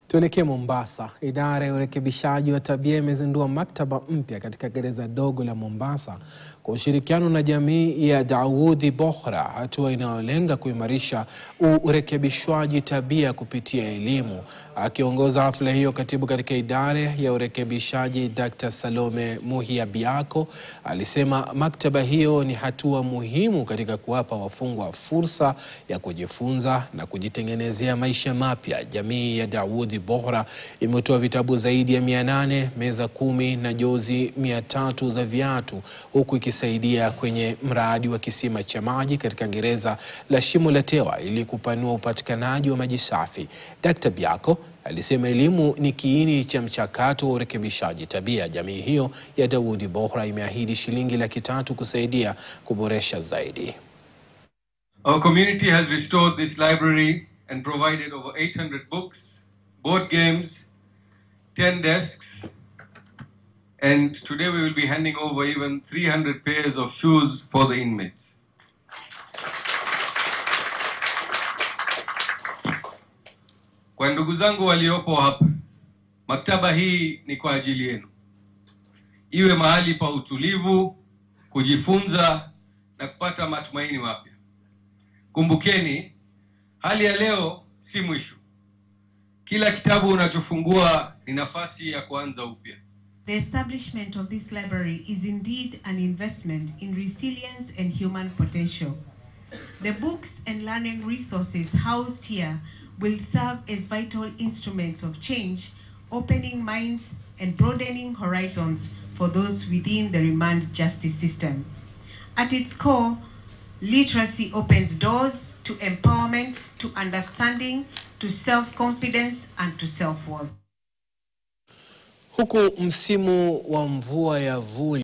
Tuelekee Mombasa. Idara ya urekebishaji wa tabia imezindua maktaba mpya katika gereza dogo la Mombasa kwa ushirikiano na jamii ya Dawoodi Bohra, hatua inayolenga kuimarisha urekebishwaji tabia kupitia elimu. Akiongoza hafla hiyo, katibu katika idara ya urekebishaji Dr. Salome Muhiabiako alisema maktaba hiyo ni hatua muhimu katika kuwapa wafungwa fursa ya kujifunza na kujitengenezea maisha mapya. Jamii ya Dawoodi Bohra imetoa vitabu zaidi ya 800, meza 10 na jozi 300 za viatu, huku ikisaidia kwenye mradi wa kisima cha maji katika gereza la Shimo la Tewa ili kupanua upatikanaji wa maji safi. Dr. Biako alisema elimu ni kiini cha mchakato wa urekebishaji tabia. Jamii hiyo ya Dawoodi Bohra imeahidi shilingi 300,000 kusaidia kuboresha zaidi. Our community has restored this library and provided over 800 books, board games, 10 desks, and today we will be handing over even 300 pairs of shoes for the inmates. Kwa ndugu zangu waliopo hapa, maktaba hii ni kwa ajili yenu. Iwe mahali pa utulivu, kujifunza na kupata matumaini mapya. Kumbukeni, hali ya leo si mwisho. Kila kitabu unachofungua ni nafasi ya kuanza upya. The establishment of this library is indeed an investment in resilience and human potential. The books and learning resources housed here will serve as vital instruments of change, opening minds and broadening horizons for those within the remand justice system. At its core, literacy opens doors to empowerment, to understanding, to self-confidence and to self-worth. Huku msimu wa mvua ya vuli